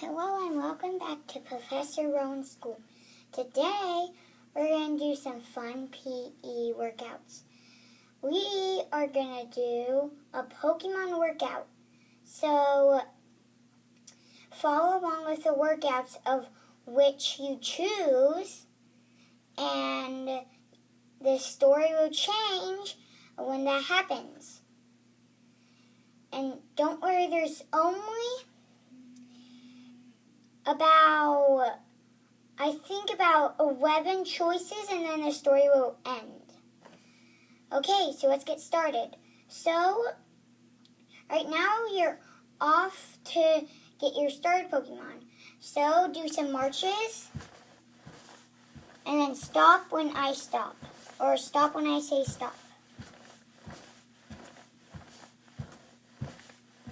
Hello and welcome back to Professor Rowan's School. Today we're going to do some fun PE workouts. We are going to do a Pokemon workout. So follow along with the workouts of which you choose, and the story will change when that happens. And don't worry, there's only about 11 choices, and then the story will end. Okay, so let's get started. So, right now you're off to get your started Pokemon. So, do some marches, and then stop when I stop, or stop when I say stop.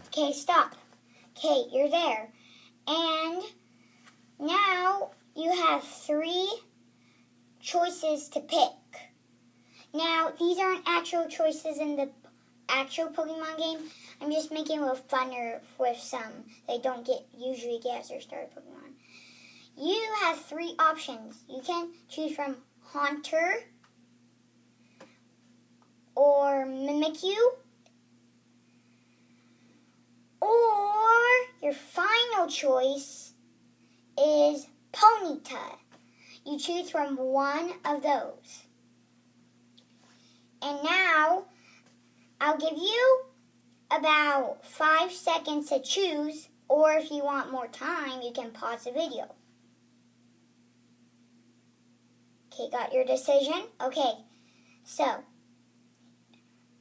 Okay, stop. Okay, you're there. And now you have 3 choices to pick. Now, these aren't actual choices in the actual Pokemon game. I'm just making it a little funner with some they don't usually get as their starter Pokemon. You have 3 options. You can choose from Haunter, or Mimikyu, or your final choice is Ponyta. You choose from one of those. And now, I'll give you about 5 seconds to choose, or if you want more time, you can pause the video. Okay, got your decision? Okay, so,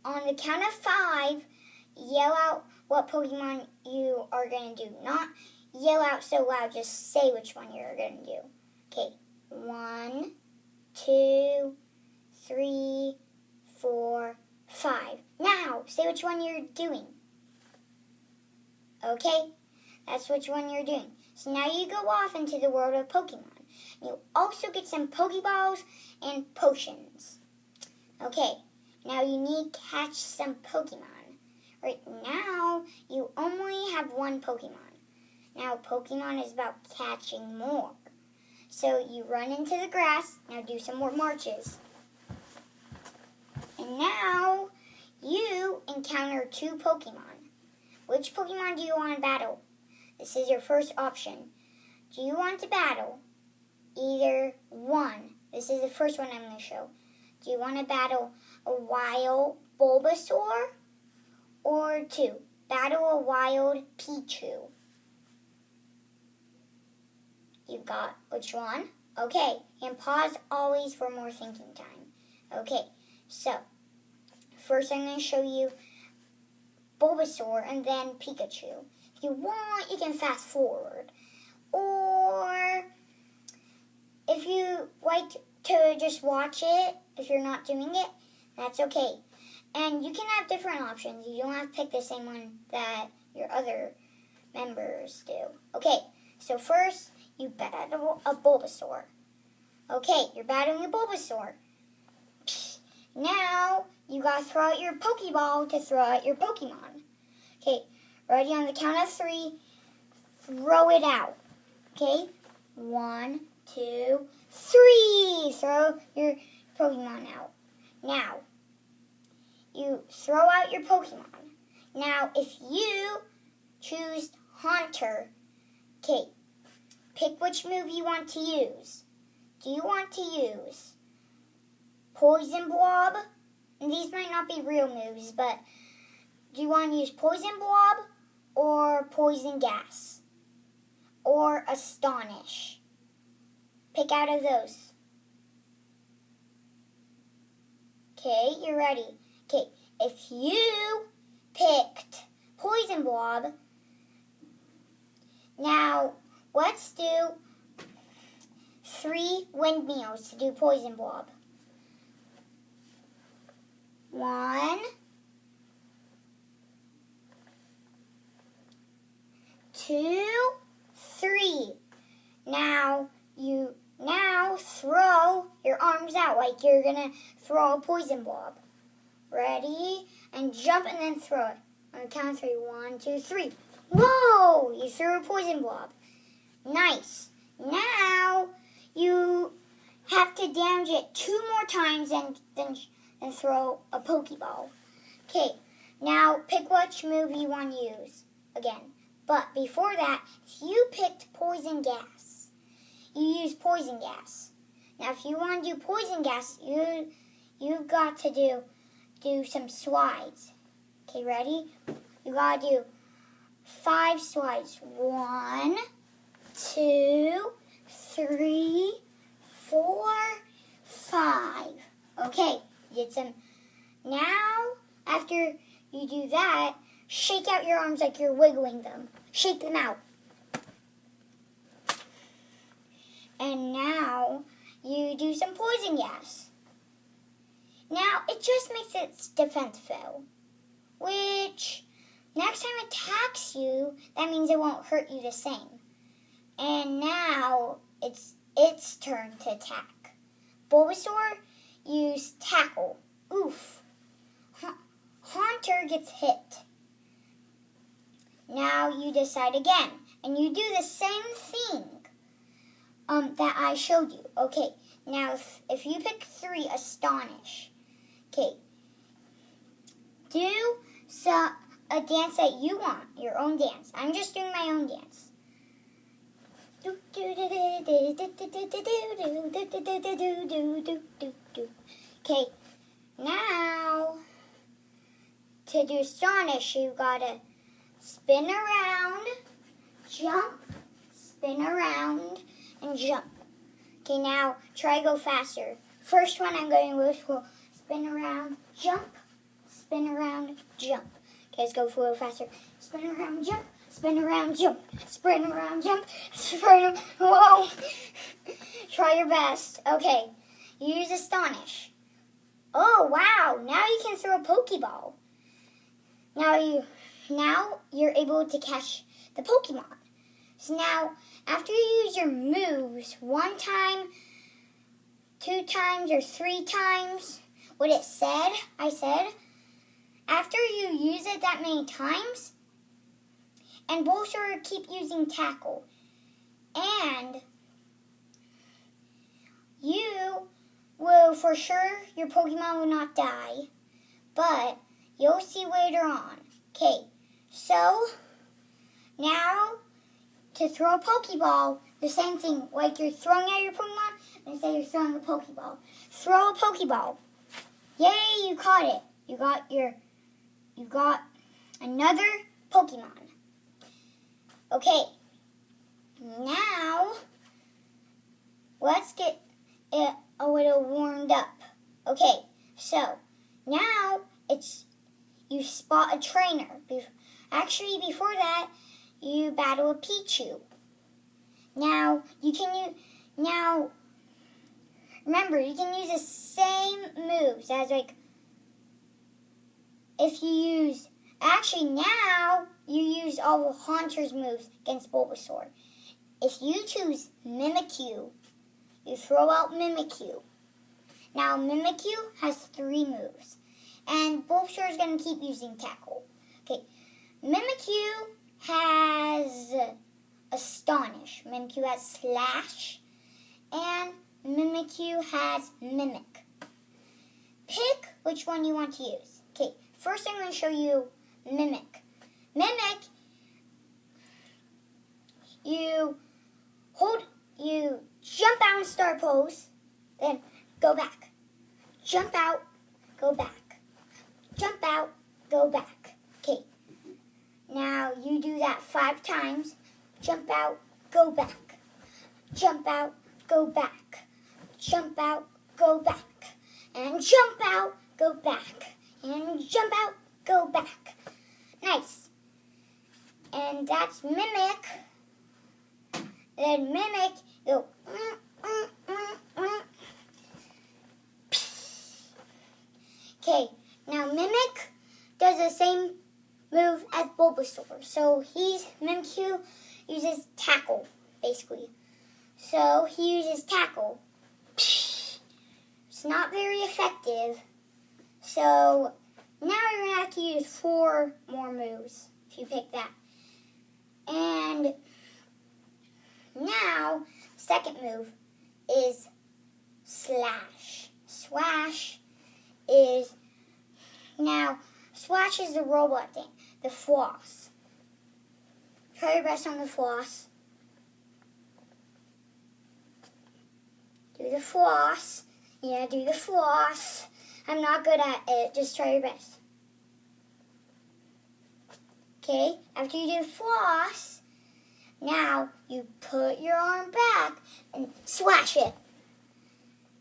on the count of 5, yell out what Pokemon you are going to do. Not yell out so loud, just say which one you're going to do. Okay, 1, 2, 3, 4, 5. Now, say which one you're doing. Okay, that's which one you're doing. So now you go off into the world of Pokemon. You also get some Pokeballs and potions. Okay, now you need to catch some Pokemon. Right now, you only have 1 Pokemon. Now, Pokemon is about catching more. So, you run into the grass. Now, do some more marches. And now, you encounter 2 Pokemon. Which Pokemon do you want to battle? This is your first option. Do you want to battle either 1? This is the first one I'm going to show. Do you want to battle a wild Bulbasaur? Or 2, battle a wild Pichu? You got which one? Okay, and pause always for more thinking time. Okay, so first I'm going to show you Bulbasaur and then Pikachu. If you want, you can fast forward. Or if you like to just watch it, if you're not doing it, that's okay. And you can have different options. You don't have to pick the same one that your other members do. Okay, so first, you battle a Bulbasaur. Okay, you're battling a Bulbasaur. Now, you gotta throw out your Pokeball to throw out your Pokemon. Okay, ready on the count of 3, throw it out. Okay, 1, 2, 3. Throw your Pokemon out. Now, you throw out your Pokemon. Now, if you choose Haunter, okay, pick which move you want to use. Do you want to use Poison Blob? And these might not be real moves, but do you want to use Poison Blob or Poison Gas? Or Astonish? Pick out of those. Okay, you're ready. Okay, if you picked Poison Blob, now let's do 3 windmills to do Poison Blob. 1, 2, 3. Now you throw your arms out like you're gonna throw a Poison Blob. Ready? And jump and then throw it. On the count of 3. 1, 2, 3. Whoa! You threw a Poison Blob. Nice. Now you have to damage it 2 more times and throw a Pokeball. Okay, now pick which move you want to use again. But before that, if you picked poison gas, you use poison gas. Now if you want to do poison gas, you've got to do some slides. Okay, ready? You got to do 5 slides. 1, 2, 3, 4, 5. Okay, you did some. Now, after you do that, shake out your arms like you're wiggling them. Shake them out. And now, you do some poison gas. Now, it just makes its defense fail. Which, next time it attacks you, that means it won't hurt you the same. And now, it's its turn to attack. Bulbasaur, use Tackle. Oof. Haunter gets hit. Now you decide again. And you do the same thing that I showed you. Okay, now if you pick 3, Astonish. Okay. Do a dance that you want, your own dance. I'm just doing my own dance. Okay, now to do Astonish, you gotta spin around, jump, spin around, and jump. Okay, now try to go faster. First one I'm going with will spin around, jump, spin around, jump. Okay, let's go a little faster. Spin around, jump, spin around, jump, spin around, jump, spin. Whoa! Try your best. Okay, use Astonish. Oh wow! Now you can throw a Pokeball. Now you're able to catch the Pokemon. So now, after you use your moves 1 time, 2 times, or 3 times, what it said, I said, after you use it that many times, and Bulbasaur keep using Tackle, and you will, for sure, your Pokemon will not die, but you'll see later on. Okay, so now to throw a Pokeball, the same thing, like you're throwing at your Pokemon, instead you're throwing a Pokeball. Throw a Pokeball. Yay, you caught it. You got another Pokemon. Okay, now let's get it a little warmed up. Okay, so now you spot a trainer. Actually, before that, you battle a Pichu. Now remember, you can use the same moves as if you use. Actually, now you use all of Haunter's moves against Bulbasaur. If you choose Mimikyu, you throw out Mimikyu. Now, Mimikyu has 3 moves. And Bulbasaur is going to keep using Tackle. Okay, Mimikyu has Astonish. Mimikyu has Slash. And Mimikyu has Mimic. Pick which one you want to use. Okay, first I'm going to show you Mimic. Mimic, you jump out and start pose, then go back. Jump out, go back. Jump out, go back. Okay, now you do that 5 times. Jump out, go back. Jump out, go back. Jump out, go back. And jump out, go back. And jump out, go back. Nice. And that's Mimic. Then Mimic, go. Okay, now Mimic does the same move as Bulbasaur. So Mimikyu uses Tackle, basically. So he uses Tackle. It's not very effective. So now you're going to have to use 4 more moves if you pick that. And Now, second move is slash. Swash is the robot thing, the floss. Try your best on the floss. Do the floss. Yeah, do the floss. I'm not good at it. Just try your best. Okay, after you do floss, now you put your arm back and swash it.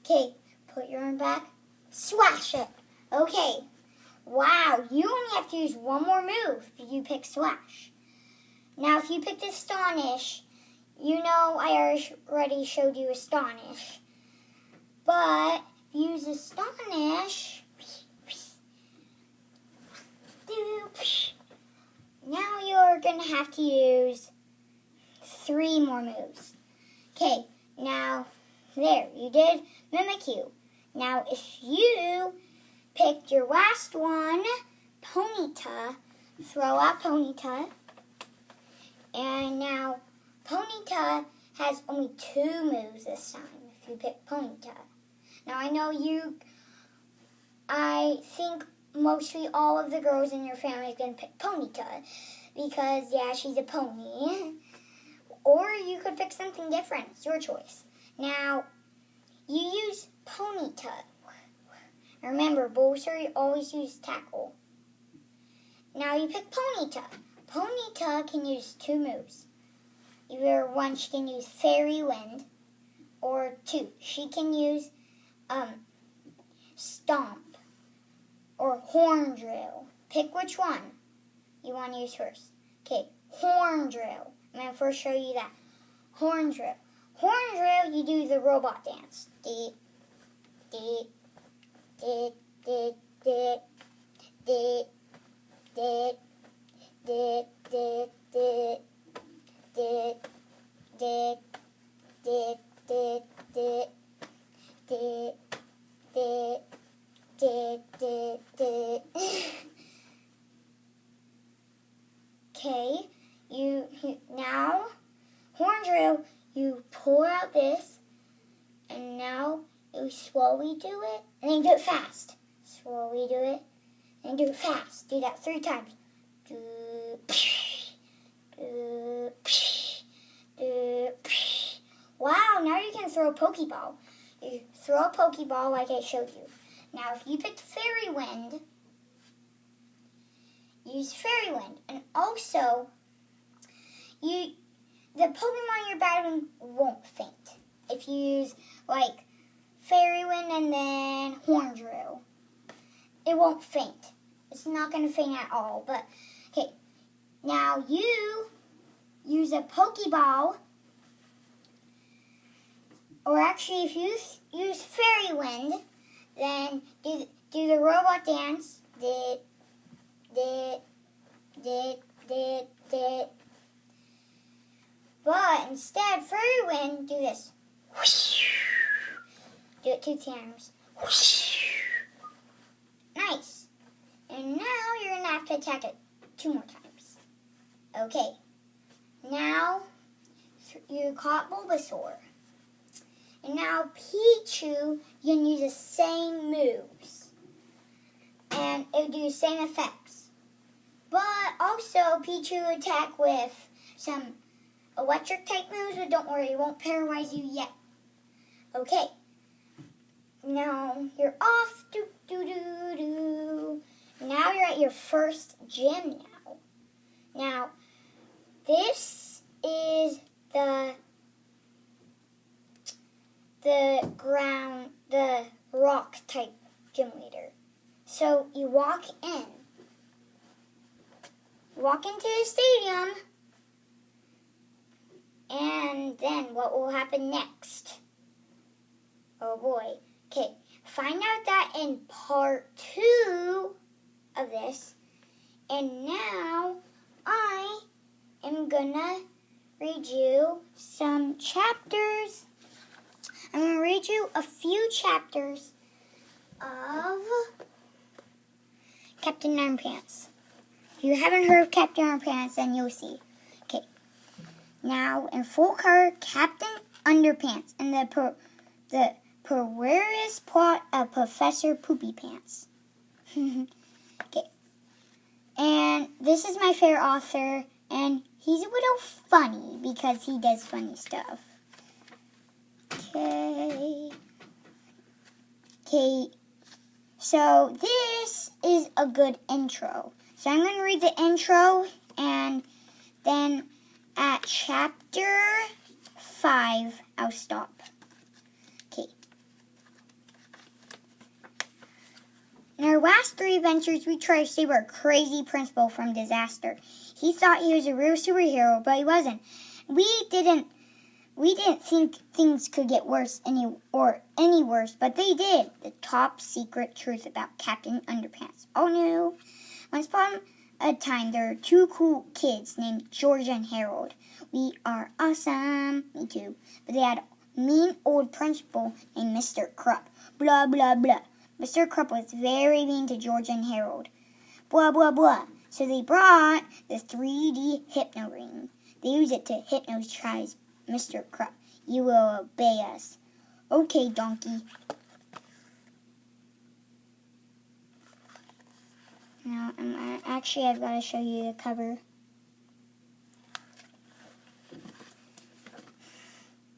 Okay, put your arm back, swash it. Okay, wow, you only have to use one more move if you pick swash. Now, if you picked astonish, you know I already showed you astonish. But if you use astonish, now you're going to have to use 3 more moves. Okay, now there, you did Mimikyu. Now if you picked your last one, Ponyta, throw out Ponyta. And now Ponyta has only 2 moves this time if you pick Ponyta. Now I think mostly all of the girls in your family are going to pick Ponyta because, yeah, she's a pony. Or you could pick something different. It's your choice. Now, you use Ponyta. Remember, Bulbasaur always use Tackle. Now you pick Ponyta. Ponyta can use 2 moves. Either one, she can use Fairy Wind, or 2, she can use Stomp or Horn Drill. Pick which one you want to use first. Okay, Horn Drill. I'm going to first show you that. Horn Drill. Horn Drill, you do the robot dance. Dee, dee, dee, dee, dee, dee, dee, dee, dee, dee, dee, dee, dee, dee, dee, dee, dee, dee, dee, dee. Okay, now Horn Drill, you pull out this, and now you slowly do it, and then do it fast. Slowly do it, and do it fast. Do that 3 times. Wow, now you can throw a Pokeball. You throw a Pokeball like I showed you. Now, if you picked Fairy Wind, use Fairy Wind. And also, the Pokemon you're battling won't faint. If you use, like, Fairy Wind and then Horn Drill, it won't faint. It's not going to faint at all. But, okay, now you use a Pokeball. Or actually, if you use Fairy Wind, then do the robot dance. Dit, dit, dit, dit, dit. But instead, Fairy Wind, do this. Do it 2 times. Nice. And now you're going to have to attack it 2 more times. Okay. Now, you caught Bulbasaur. And now Pichu, you can use the same moves. And it will do the same effects. But also, Pichu attack with some electric type moves, but don't worry, it won't paralyze you yet. Okay. Now you're off. Now you're at your first gym now. Now, this is the rock type gym leader. So you walk in. You walk into the stadium. And then what will happen next? Oh boy. Okay, find out that in part 2 of this. And now I am gonna read you some chapters. I'm gonna read you a few chapters of Captain Underpants. If you haven't heard of Captain Underpants, then you'll see. Okay. Now in full color, Captain Underpants and the perilous plot of Professor Poopy Pants. Okay. And this is my favorite author, and he's a little funny because he does funny stuff. Okay. So this is a good intro. So I'm going to read the intro, and then at chapter 5, I'll stop. Okay. In our last 3 adventures, we tried to save our crazy principal from disaster. He thought he was a real superhero, but he wasn't. We didn't think things could get worse any worse, but they did. The top secret truth about Captain Underpants. Oh no. Once upon a time, there were 2 cool kids named George and Harold. We are awesome. Me too. But they had a mean old principal named Mr. Krupp. Blah, blah, blah. Mr. Krupp was very mean to George and Harold. Blah, blah, blah. So they brought the 3D hypno ring. They used it to hypnotize Mr. Krupp. You will obey us. Okay, donkey. Now, I've got to show you the cover.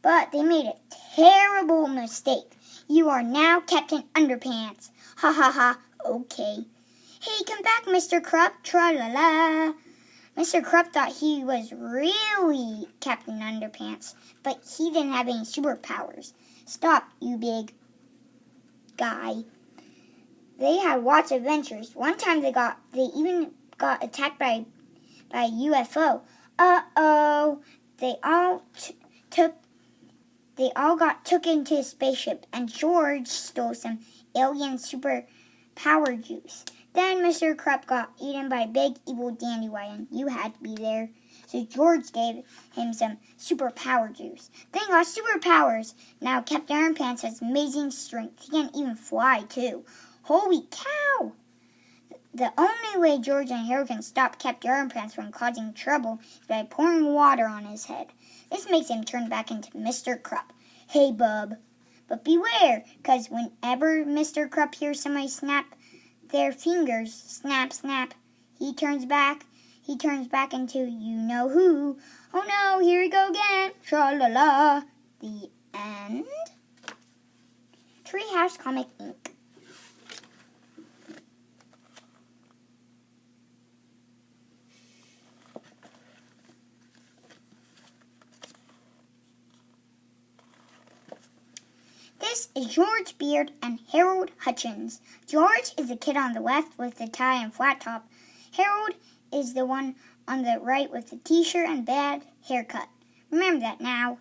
But they made a terrible mistake. You are now Captain Underpants. Ha ha ha. Okay. Hey, come back, Mr. Krupp. Tra-la-la. Mr. Krupp thought he was really Captain Underpants, but he didn't have any superpowers. Stop, you big guy. They had lots of adventures. One time they even got attacked by a UFO. Uh-oh. They all got took into a spaceship, and George stole some alien super power juice. Then Mr. Krupp got eaten by a big evil dandelion. You had to be there. So George gave him some super power juice. Then he got superpowers. Now Captain Underpants has amazing strength. He can even fly too. Holy cow! The only way George and Harold can stop Captain Underpants from causing trouble is by pouring water on his head. This makes him turn back into Mr. Krupp. Hey, bub. But beware, because whenever Mr. Krupp hears somebody snap their fingers, snap, snap, he turns back into you-know-who. Oh no, here we go again. Tra-la-la. The end. Treehouse Comic Inc. This is George Beard and Harold Hutchins. George is the kid on the left with the tie and flat top. Harold is the one on the right with the t-shirt and bad haircut. Remember that now.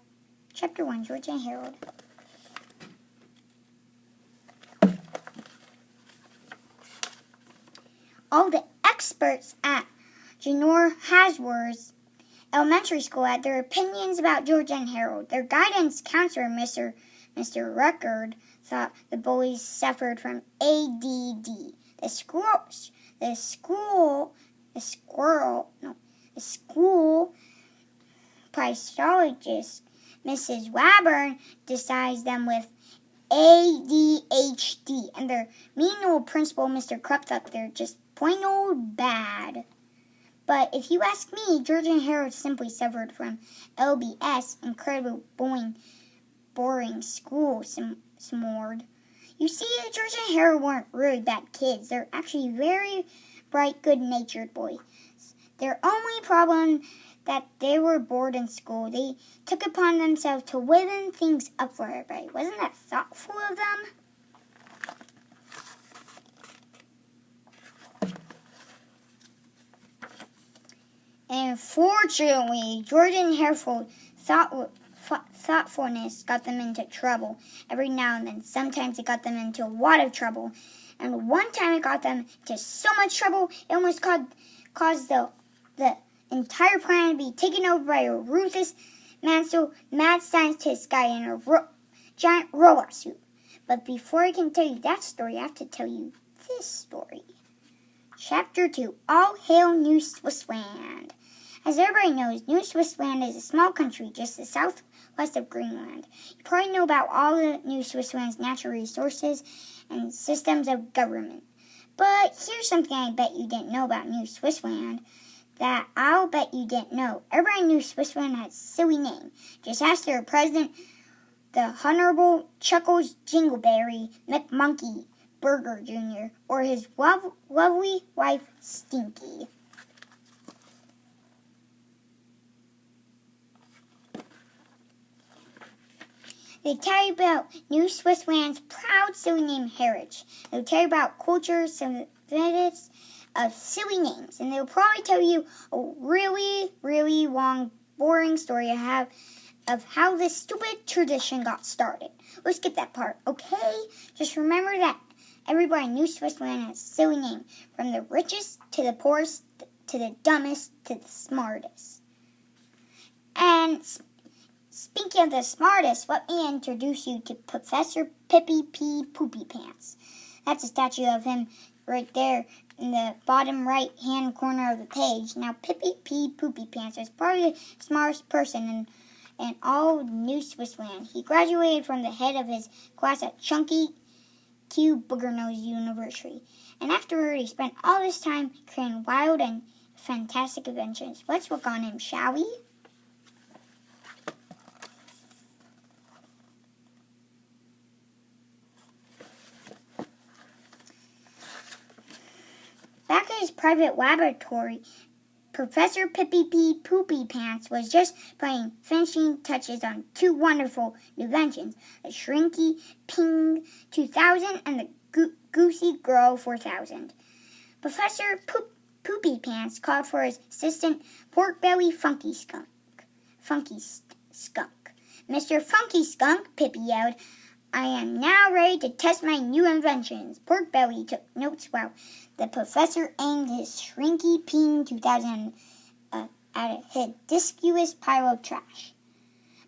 Chapter 1, George and Harold. All the experts at Janor Hasworth's elementary school had their opinions about George and Harold. Their guidance counselor, Mr. Ruckard, thought the boys suffered from ADD. The school psychologist, Mrs. Wabburn, decides them with ADHD, and their mean old principal, Mr. Krupp, thought they're just plain old bad. But if you ask me, George and Harold simply suffered from LBS, incredibly boring school, smord. You see, George and Harold weren't really bad kids. They're actually very bright, good-natured boys. Their only problem that they were bored in school. They took upon themselves to liven things up for everybody. Wasn't that thoughtful of them? And fortunately, George and Harold thoughtfulness got them into trouble every now and then. Sometimes it got them into a lot of trouble. And one time it got them into so much trouble, it almost caused the entire planet to be taken over by a ruthless, mad scientist guy in a giant robot suit. But before I can tell you that story, I have to tell you this story. Chapter 2, All Hail New Swissland. As everybody knows, New Switzerland is a small country just the southwest of Greenland. You probably know about all the New Switzerland's natural resources and systems of government. But here's something I bet you didn't know about New Switzerland that I'll bet you didn't know. Everybody in New Switzerland has a silly name. Just ask their president, the Honorable Chuckles Jingleberry McMonkey Burger Jr., or his lovely wife, Stinky. They tell you about New Switzerland's proud silly name heritage. They'll tell you about culture, significance of silly names. And they'll probably tell you a really, really long, boring story of how this stupid tradition got started. We'll skip that part, okay? Just remember that everybody in New Switzerland has a silly name. From the richest to the poorest to the dumbest to the smartest. And speaking of the smartest, let me introduce you to Professor Pippy P. Poopy Pants. That's a statue of him right there in the bottom right-hand corner of the page. Now, Pippy P. Poopy Pants is probably the smartest person in all New Switzerland. He graduated from the head of his class at Chunky Q Boogernose University. And afterward, he spent all this time creating wild and fantastic inventions. Let's work on him, shall we? Back at his private laboratory, Professor Pippy P. Poopy Pants was just putting finishing touches on two wonderful inventions, the Shrinky Ping 2000 and the Goosey Girl 4000. Professor Poopy Pants called for his assistant, Pork Belly Funky Skunk. Mr. Funky Skunk, Pippy yelled, I am now ready to test my new inventions. Pork Belly took notes while the professor aimed his Shrinky Ping 2000 at a hideous pile of trash.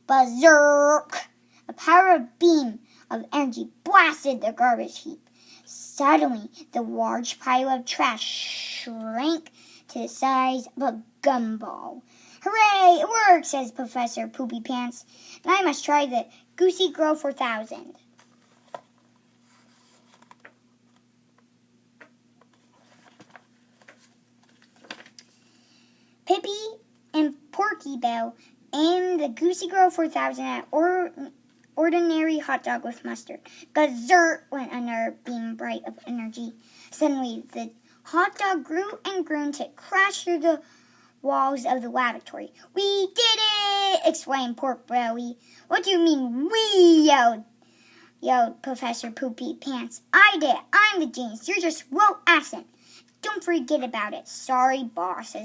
Berserk! A power beam of energy blasted the garbage heap. Suddenly, the large pile of trash shrank to the size of a gumball. Hooray! It worked, says Professor Poopy Pants. Now I must try the Goosey Girl 4000. Pippy and Porky Bell aimed the Goosey Girl 4000 at ordinary hot dog with mustard. Gazert went another beam bright of energy. Suddenly, the hot dog grew and grew until it crashed through the walls of the laboratory. We did it! Exclaimed Pork Belly. What do you mean, we? Yelled Professor Poopy Pants. I did it. I'm the genius. You're just low accent. Don't forget about it. Sorry, boss,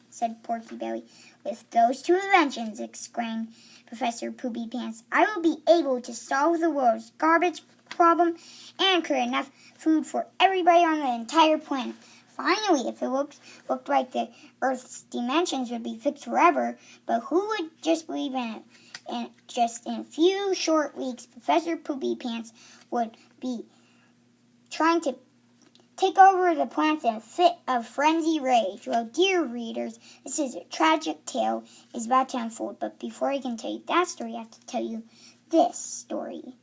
said Porky Belly. With those two inventions, exclaimed Professor Poopy Pants, I will be able to solve the world's garbage problem and create enough food for everybody on the entire planet. Finally, if it looked like the Earth's dimensions would be fixed forever, but who would just believe in it? And just in a few short weeks, Professor Poopy Pants would be trying to take over the planet in a fit of frenzied rage. Well, dear readers, this is a tragic tale is about to unfold, but before I can tell you that story, I have to tell you this story.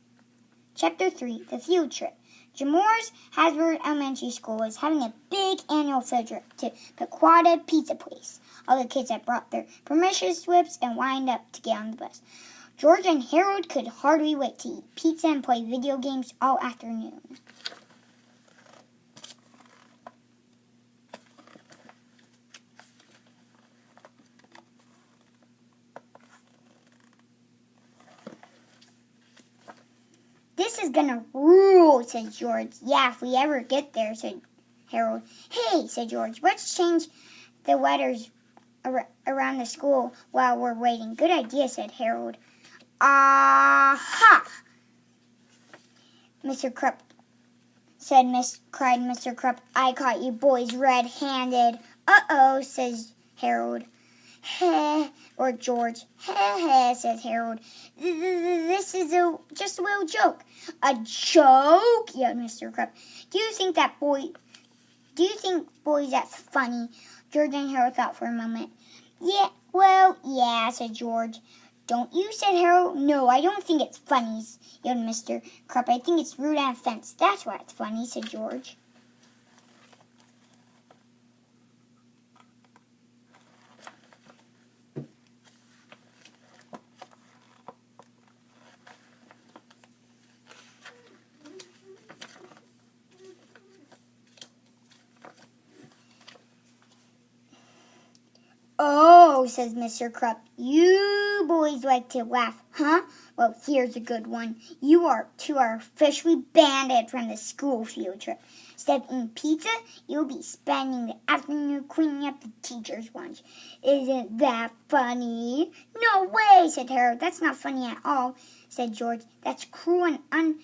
Chapter 3, The Field Trip. Jamor's Hasbro Elementary School was having a big annual field trip to Pequota Pizza Place. All the kids had brought their permission slips and lined up to get on the bus. George and Harold could hardly wait to eat pizza and play video games all afternoon. This is gonna rule, said George. Yeah, if we ever get there, said Harold. Hey, said George, let's change the letters around the school while we're waiting. Good idea, said Harold. Aha! Mr. Krupp cried Mr. Krupp. I caught you boys red-handed. Uh-oh, says Harold. Heh, or George. Heh, says Harold. This is just a little joke. A joke? Yelled Mr. Krupp. Do you think boys, that's funny? George and Harold thought for a moment. Yeah, said George. Don't you, said Harold. No, I don't think it's funny, yelled Mr. Krupp. I think it's rude and offense. That's why it's funny, said George. Oh, says Mr. Krupp, you boys like to laugh, huh? Well, here's a good one. You two are officially banned from the school field trip. Instead of eating pizza, you'll be spending the afternoon cleaning up the teacher's lunch. Isn't that funny? No way, said Harold. That's not funny at all, said George. That's cruel and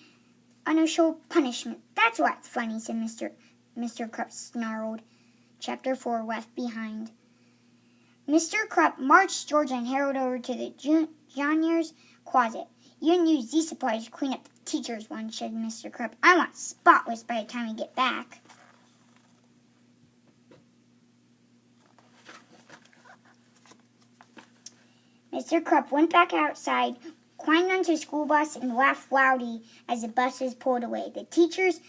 unusual punishment. That's what's funny, said Mr. Krupp snarled. Chapter 4, Left Behind. Mr. Krupp marched George and Harold over to the junior's closet. You can use these supplies to clean up the teacher's lunch, said Mr. Krupp. I want spotless by the time we get back. Mr. Krupp went back outside, climbed onto the school bus, and laughed loudly as the buses pulled away. The teachers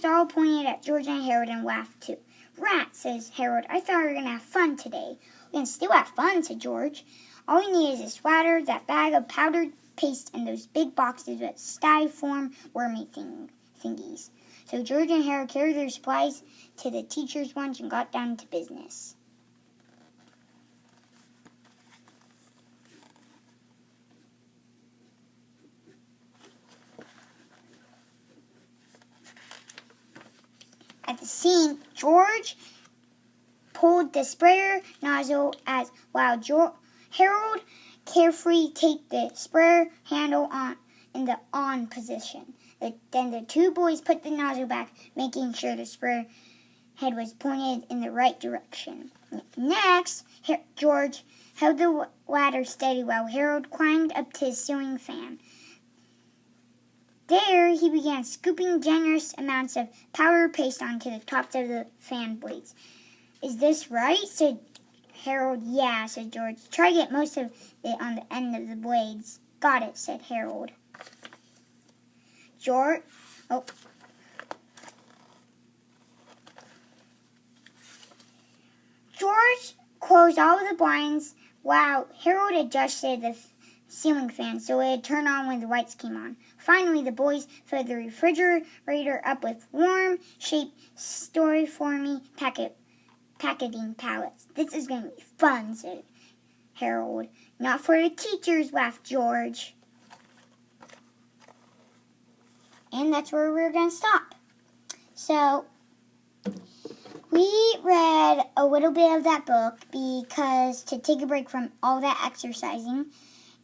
all pointed at George and Harold and laughed too. Rat, says Harold. I thought we were going to have fun today. We can still have fun, said George. All we need is a sweater, that bag of powdered paste, and those big boxes with styrofoam wormy thingies. So George and Harold carried their supplies to the teacher's lunch and got down to business. At the scene, George pulled the sprayer nozzle while Harold carefully taped the sprayer handle in the on position. Then the two boys put the nozzle back, making sure the sprayer head was pointed in the right direction. Next, George held the ladder steady while Harold climbed up to his ceiling fan. There, he began scooping generous amounts of powder paste onto the tops of the fan blades. Is this right? Said Harold. Yeah, said George. Try to get most of it on the end of the blades. Got it, said Harold. George closed all of the blinds while Harold adjusted the ceiling fan so it would turn on when the lights came on. Finally, the boys filled the refrigerator up with warm-shaped, styrofoamy packaging pallets. This is going to be fun, said Harold. Not for the teachers, laughed George. And that's where we're going to stop. So, we read a little bit of that book because to take a break from all that exercising.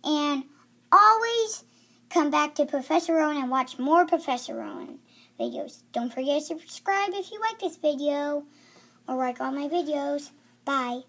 And always come back to Professor Rowan and watch more Professor Rowan videos. Don't forget to subscribe if you like this video or like all my videos. Bye.